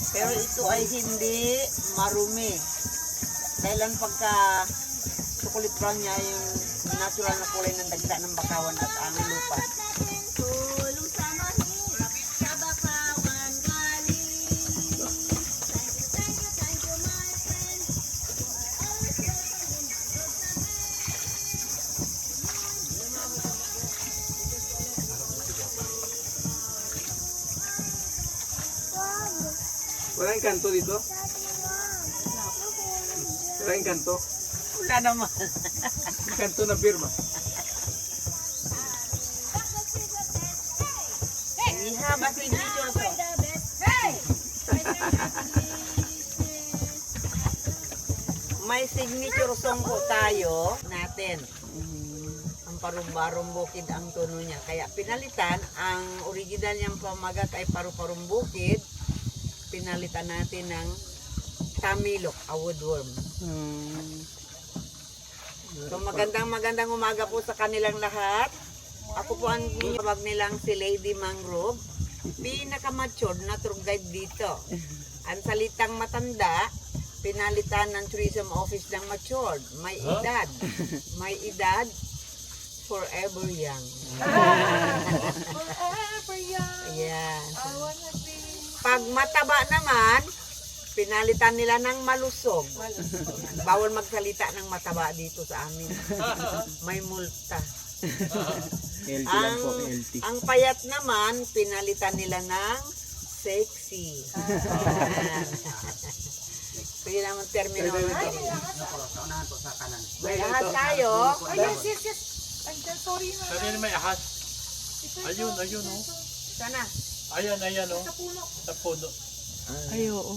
Pero ito ay hindi marumi. Kailan pagka chocolate brown niya yung natural na kulay ng dagsa ng bakawan at ang lupa. Tulong sa mahirap sa bakawan galing. Thank you, my friend. Wala yung kanto dito? Wala yung kanto? Wala naman. Yung kanto na beer ba? Iha ba signature ko? May signature song po tayo natin. Ang Parum-Barum Bukid ang tono niya. Kaya pinalitan, ang original niyang pamagat ay Paru-Parum Bukid. Pinalitan natin ng Tamilok, a woodworm. So magandang umaga po sa kanilang lahat. Ako po ang tawag nilang si Lady Mangrove. Pinaka-matured na tour guide dito. Ang salitang matanda, pinalitan ng tourism office ng matured. May edad. May edad, forever young. Forever young. Ayan. I wanna be. Pag mataba naman, pinalitan nila ng malusog. Bawal magsalita ng mataba dito sa amin. May multa. LT lang po, LT. Ang payat naman, pinalitan nila ng sexy. So yun ang terminology. May lahat tayo. Ay, yes. Ay, sorry na. Sabi may ahas. Ayun, oh. Sana. Ayan, oh. Sa puno. Sa puno. Ay, oo.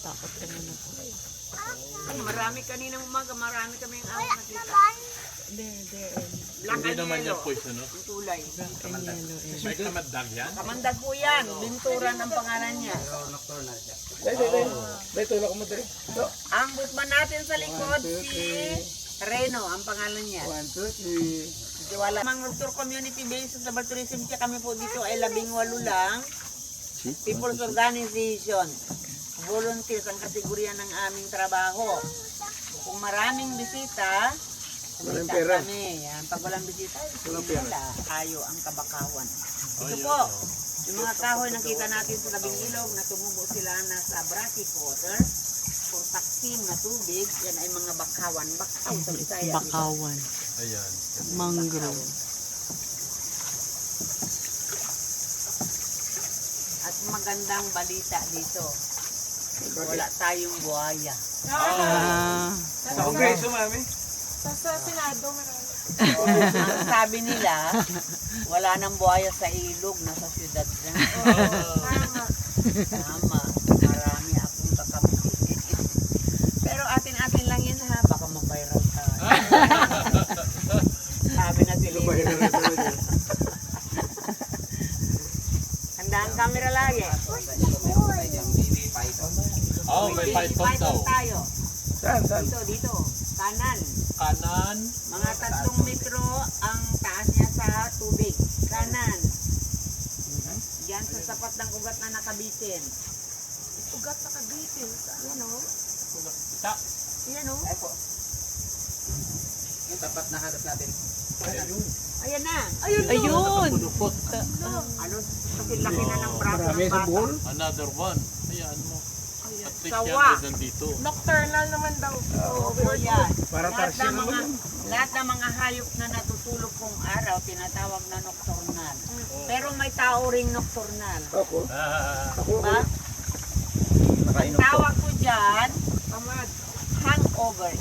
Takot ka na po. Marami kaninang umaga, marami kaming ahas nakita. There. Black Hindi and naman yellow. niya poison, no? Ang tulay. And yellow and May kamandag yan. Kamandag po yan. Binturan ang pangalan niya. Dahil tulak mo dali. Ang butman natin sa likod, si Reno, ang pangalan niya. 1, 2, 3. Wala. Mangrove Tour Community Based sa Tribal Tourism, kaya kami po dito ay 12 lang. People's Organization. Volunteers ang kategorya ng aming trabaho. Kung maraming bisita, Walang kumita pera. kami. Yan. Pag walang bisita, Walang pera. wala. Tayo ang kabakawan. Ito Ayun, po, oh. yung mga kahoy nakita natin sa tabing ilog na tumubo sila na sa brackish water or taksim na tubig, yan ay mga bakawan. Bakaw sa Bisaya. bakawan. Ayan. Mangrove. At magandang balita dito. Wala tayong buhaya. Sa Kongreso, mami. Sa Senado, marami. Ang sabi nila, wala nang buhaya sa ilog, nasa syudad na. Tama. Tama, marami akong kakampi. Pero atin-atin lang yun ha, baka ma-viral ka. Sabi na sila. Handa ang camera lagi. Oh, may python daw. tayo. Saan? Dito. Kanan. Kanan. Mga 3 metro ang taas niya sa tubig. Kanan. Yan sa sapat ng ugat na nakabitin. Ugat na kabitin. Yan o. Ta. Yan o. Yung tapat na harap natin. Ayun. Ayan na. Ayun! Pudupot. Ano? Laki na ng braso Marami ng sa bata. buhol. Another one. Ayan mo. At least yan Sawa. ay nandito. Nocturnal naman daw. Oo, yan. Para Lahat tarsier ng mga, naman. lahat ng mga hayop na natutulog kong araw, tinatawag na nocturnal. Pero may tao ring nocturnal. Ako. Ako. Diba? Nakainom po. Tawag ko dyan, Tamad. hangover.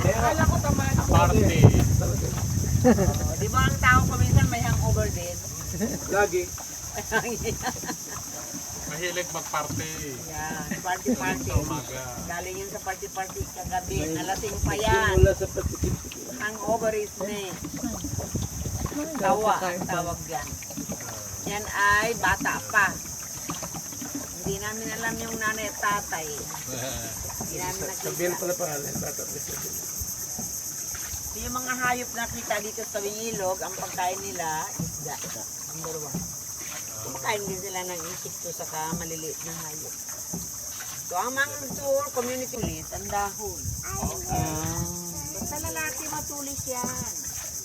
Akala ko tamad. Party. Di ba ang tao paminsan may hangover din? Lagi. Mahilig mag-party. Yan, party-party. Sa umaga. Galing yun sa party-party kagabi. Nalasing pa yan. Mula sa patikim. Hangover is me. Tawa ang tawag yan. Yan ay bata pa. Hindi namin alam yung nanay at tatay. Hindi namin Sa Bill nakita. pala pangalan. Tatat na sa Bill. So, yung mga hayop na kita dito sa tabing ilog, ang pagkain nila, isda. Number 1. Kumakain din sila ng insekto saka maliliit na hayop. So, ang mangrove tour, community ulit, ang dahon. Ah. Basta lalaki matulis yan.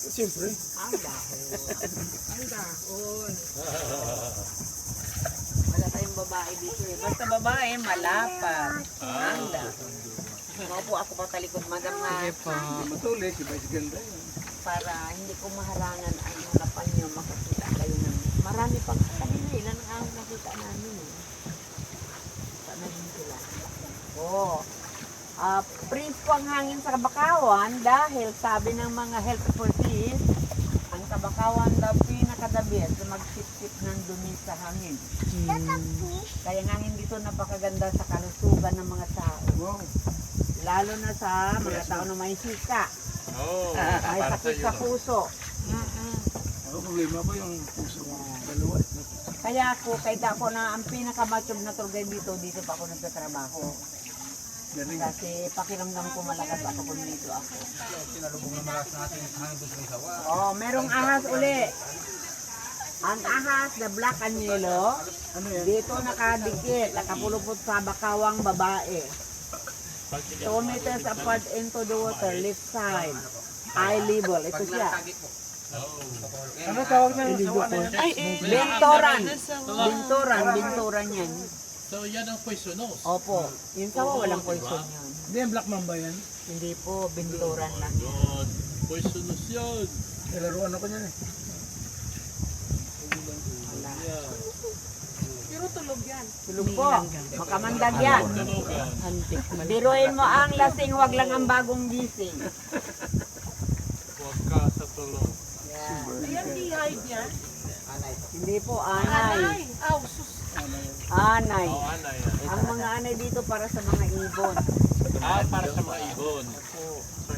Siyempre. Ang dahon. Ang dahon. Wala tayong babae dito eh. Basta babae, malapad. Ang dahon. Maupo ako patalikod, madam na. Sige po. Matulis, iba si ganda yun. Para hindi ko maharangan ang harapan niyo, makakita kayo ng marami pang kanina. Ilan ang nakita namin eh. Sana din sila. Oo. Prince po ang hangin sa Kabakawan dahil sabi ng mga health authorities, ang Kabakawan daw pinakadabit na magsip-sip ng dumi sa hangin. Kaya nga hindi dito napakaganda sa kalusugan ng mga tao. Wow. Lalo na sa mga tao na may sika, Oh, may para sakit sa'yo. sa puso. Ang problema ko yung puso ko. Dalawa. Kaya ako, kahit ako na ang pinakamatsyog na tour guide dito pa ako nagtatrabaho. Galing. Kasi pakiramdam ko malakas ako kung dito ako. Sinalubong na maras natin ang hangin doon sa isawa. Oh, merong ahas uli. Ang ahas na black and yellow, dito nakadikit, nakapulupot sa bakawang babae. 2 meters apart into the water, left side. Eye level. Ito siya. Ano tawag na? Ay, eh. Bintoran. Nasa- Bintoran yan. So, yan ang poisonous. Opo. Yung sawa walang poison yun. Hindi yung Black Mamba yan. Hindi po, binturan lang. Yun. Poisonous yan. Nilaruan ako niyan eh. Wala. Yan. Pero tulog yan. Tulog po. Makamandag yan. Tunugan. Antik man. Biruin mo ang lasing, wag lang ang bagong gising. Huwag ka sa tulog. Yan. Ayan, beehive yan. Hindi po, anay. Anay. Aw, sus. Anay. Oh, ana yan. Ang mga anay dito para sa mga ibon. Para sa mga ibon. So,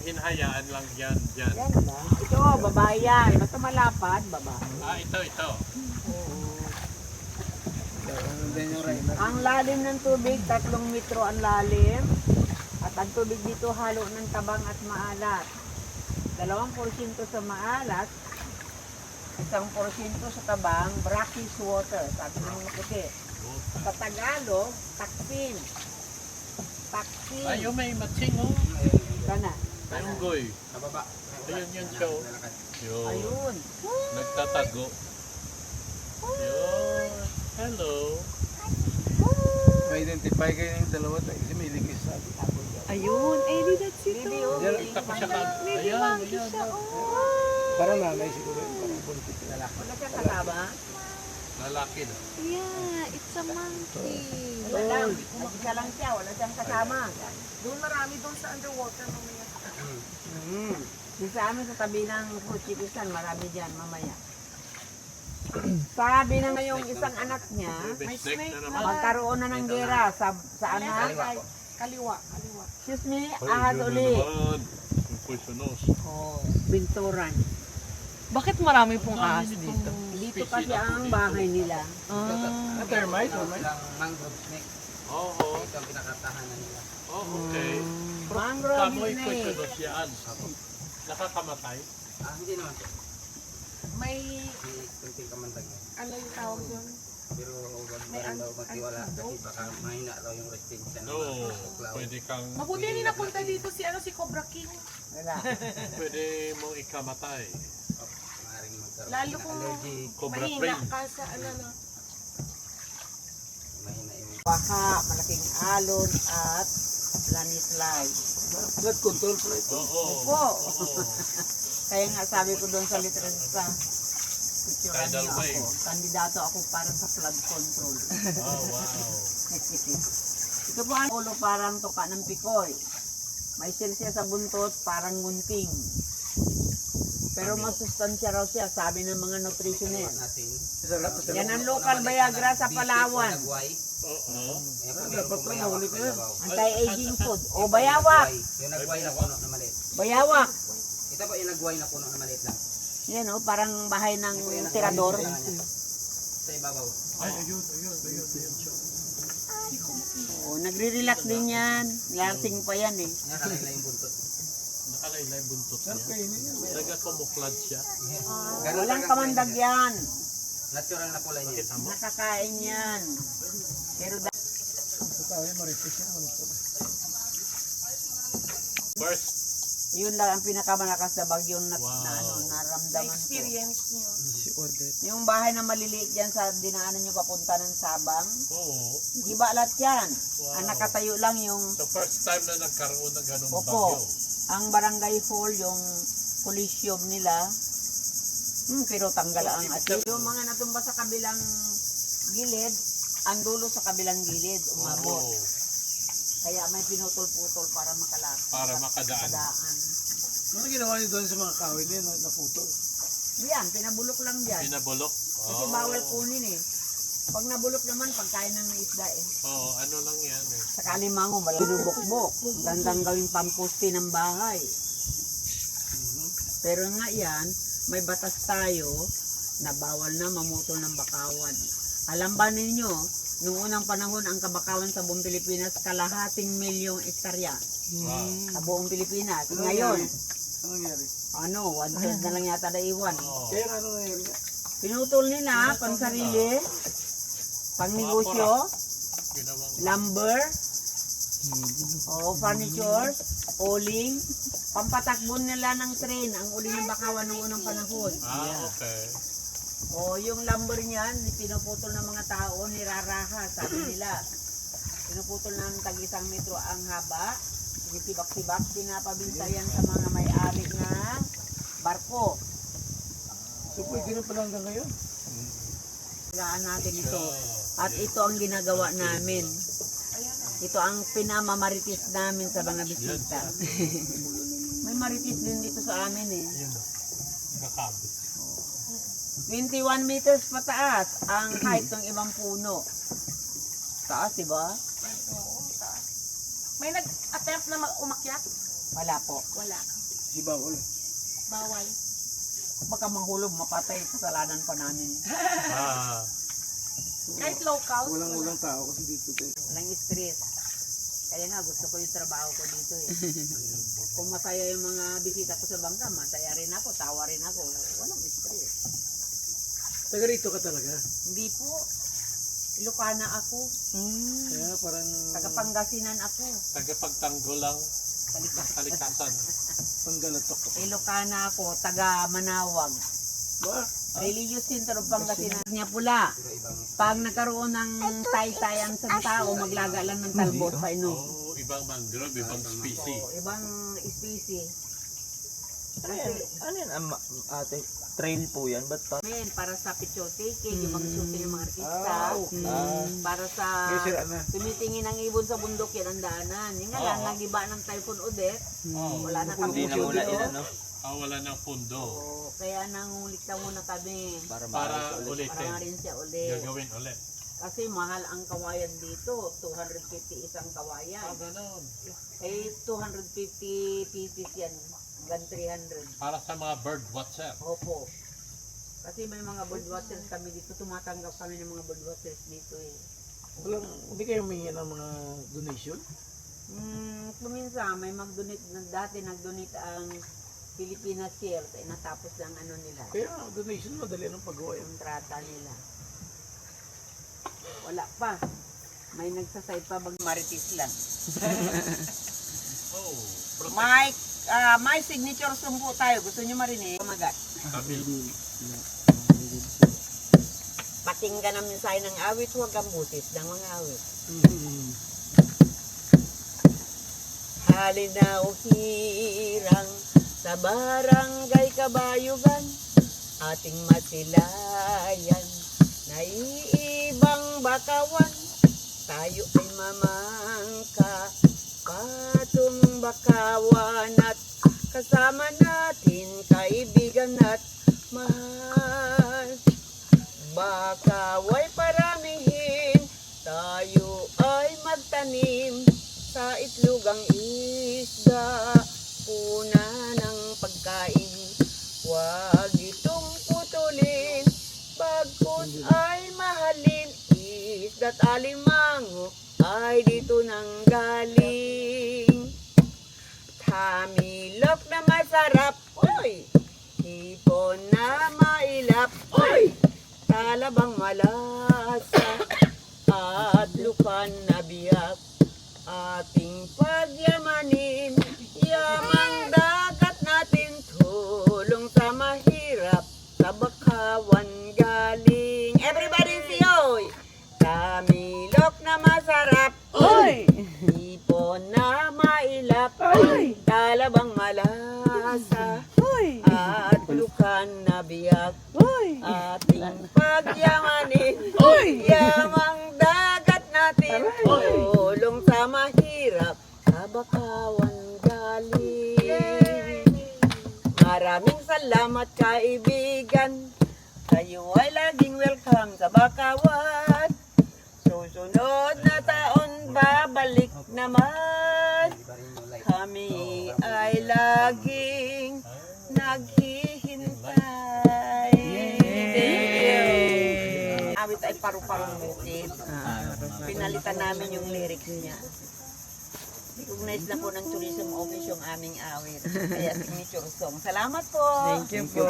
hinahayaan lang yan, dyan. Yan lang. Ito, babae yan. Basta malapad, babae. Ito. Ang lalim ng tubig, 3 metro ang lalim. At ang tubig dito halo ng tabang at maalat. 2% sa maalat, 1% sa tabang, brackish water, sabi ng mga puti. Sa Tagalog, taksin. Taksin. Ay, yung may matching, oh. Kana. Unggoy. Ayun yun, show. Yun. Ayun. Nagtatago. Yun. Hello. Ma-identify kayo ng dalawa tayo kasi may ligis sabi. Ayun. Eh, di that's ito. Bibi, oh. Tapos siya ka. Ayan. Parang nanay siguro yung parang buntit na lalaki. Wala siyang kasama. Lalaki na. Yeah, it's a monkey. Wala lang. Mag-isa lang siya. Wala siyang kasama. Doon marami doon sa underwater mamaya. Yung sa amin sa tabi ng Kuchikisan, marami dyan mamaya. Sabi na ngayong isang anak niya, May snake na naman. magkaroon na ng gera sa anak. Kaliwa. Excuse me, Ay, ahas yun na uli. naman. Yung poisonous. Oh, binturan. Bakit marami pong ahas dito? Dito kasi ang bahay nila. Ah. Termite, Mangrove snake. Oo. Ito ang pinakatahanan nila. Oh, okay. Mangrove Kamoy snake. poisonous yan. Nakakamatay. Hindi naman po. May, Hindi kunting kamandag yan. ano yung tawag doon? Pero huwag ba rin daw magtiwala kasi baka mahina raw yung resistensya ng No. mga tuklaw. Pwede kang... Mabuti hindi napunta dito si Cobra King. Wala. Pwede mong ikamatay. Maaaring magkaroon Lalo ng kung allergy. Cobra mahina brain. ka sa ano na. Mahina yung Baka, malaking alon at landslide. Blood control pala ito. Oo. Po. Kaya nga sabi ko doon sa literature picturean Tidal niyo ako. wave. Kandidato ako para sa flood control. Oh, wow. Ito po ang ulo parang tuka ng pikoy. May silsya sa buntot parang gunting. Pero masustansya raw siya, sabi ng mga nutritionist. natin. Sarap sa Yan ang local Viagra sa Palawan. Nagway. Oo. dapat pa nahuli ko yan. Anti-aging food. O bayawak. Yung nagway na puno na maliit. Bayawak. Ito po yung nagway na puno na maliit lang. Yan o, parang bahay ng tirador. Sa ibabaw. Ay, ayun. O, nagre-relax din yan. Lasing pa yan eh. Yan kalila yung buntot. Nakalaylay buntot niya. Nagka-camouflage siya. Ganun Walang talaga kamandag yan. Natural na kulay niya. Nakakain yan. Pero Sa tao yung maritis yan. First, yun lang ang pinakamalakas na bagyo na, Wow. naramdaman ko. Experience niyo. Si Odette. Yung bahay na maliliit dyan sa dinaanan nyo papunta ng Sabang, oo. iba lahat yan. Wow. Ang nakatayo lang yung The first time na nagkaroon ng ganung Opo. bagyo. ang barangay hall, yung coliseum nila. Pero tanggal ang asin. Yung mga natumba sa kabilang gilid, ang dulo sa kabilang gilid, umabot. Oo. Kaya may pinutol-putol para makalapit. Para makadaan. Kadaan. Ano ginawa niyo doon sa mga kahoy na yun, naputol? Yan, pinabulok lang dyan. Pinabulok. Kasi bawal kunin eh. Pag nabulok naman, pagkain ng isda eh. Oo, ano lang yan eh. Sa kalimango, malang binubukbok. Gandang gawing pampusti ng bahay. Pero nga yan, may batas tayo na bawal na mamutol ng bakawan. Alam ba ninyo, noong unang panahon, ang kabakawan sa buong Pilipinas, kalahating milyong ektarya Wow. sa buong Pilipinas. Ngayon, Ano nangyari? 1/3 na lang yata na iwan. Oo. Kaya nga, ano nangyari nga? Pinutol nila, pang sarili, pang negosyo, Ginawang lumber, furniture, uling, pampatakbo nila ng train, ang uling ng bakawan noong unang panahon. okay. Yung lumber niyan, pinuputol ng mga tao, niraraha, sabi nila. Pinuputol ng tag-1 metro ang haba, sibak-sibak, pinapabintayan sa mga may-ari na barko. So, pwede na pala hanggang ngayon. Kailangan natin ito. At ito ang ginagawa namin. Ito ang pinamamaritis namin sa mga bisita. May maritis din dito sa amin eh. Yun o. Kakabit. 21 meters pataas ang height ng ibang puno. Taas, di ba? May nag-attempt na umakyat? Wala po. Wala. Si Bawal. Bawal. Baka mahulog, mapatay, kasalanan pa namin. Ah, Kahit locals. Walang tao kasi dito. Walang stress. Kaya nga, gusto ko yung trabaho ko dito eh. Kung masaya yung mga bisita ko sa bangka, masaya rin ako, tawa rin ako. Walang stress. Taga rito ka talaga. Hindi po. Ilocana ako. Kaya parang Tagapangasinan ako. tagapagtanggol lang Kalikasan. kalikasan. panggalatok ka. Ilocana ako, taga Manawag. Ba? Religious center of Pangasinan niya pula. Pag nagkaroon ng tay-tayan sa tao, maglaga lang ng talbos pa inom. Oo, ibang mangrove, ibang species. Ibang species. Ano yan, ate? Trail po yan, ba't pa? Men, para sa picture taking, yung mga shooting ng mga artista. Para sa Kaya sira na. tumitingin ng ibon sa bundok, yan ang daanan. Yung nga lang, nagiba ng Typhoon Odette, wala na kami Hindi na muna studio. yan, ano? Wala ng pundo. Kaya nangulit ka muna kami. Para Para maalis ulit. Para nga ulitin. rin siya ulit. Gagawin ulit. Kasi mahal ang kawayan dito, 250 isang kawayan. Ganon. Eh, 250 pieces yan, hanggang 300. Para sa mga bird watcher. Opo. Kasi may mga birdwatchers kami dito, tumatanggap kami ng mga birdwatchers dito eh. Hindi kayo may ng mga donation? Kuminsan, may mag-donate, dati nag-donate ang Pilipinas Shield, eh, natapos lang ano nila, Kaya donation madali ang paggawa yan. yung trata nila. Wala pa. May nagsasay pa bag maritis lang. Oh, May signature song po tayo. Gusto nyo marinig? Magat. kami. Pakinggan ang mensahe ng awit, huwag ang butis ng mga awit. Halinaw hirang sa barangay Kabayugan, ating masilayan, naiibang bakawan, tayo ay mamangka, patong bakawan at kasama natin kaibigan at mahal. Bakaway paramihin, tayo ay magtanim sa itlogang isda, puna ng pagkain, huwag itong putulin, bagkus ay mahalin, isda't alimango ay dito nang galing. Tamilok na masarap, oy! Hipon na mailap, oy! talabang malasa at lupan na biyak ating pagyamanin. Yamang dagat natin, tulong sa mahirap, sa bakawan galing. Everybody say oy! Tamilok na masarap, Oy! ipon na mailap, talabang malasa Oy! at lukan na biyak Oy! ating pagyamanin. Oy! Yamang dagat natin, tulong sa mahirap, sa bakawan galing. Maraming salamat kaibigan, kayo ay laging welcome sa bakawan. Susunod na taon babalik naman, kami ay laging naghihintay. Awit ay paru-parong bukid. Pinalitan namin yung lyrics niya. Recognize na po ng tourism office yung aming awit. Kaya signature song. Salamat po. Thank you po.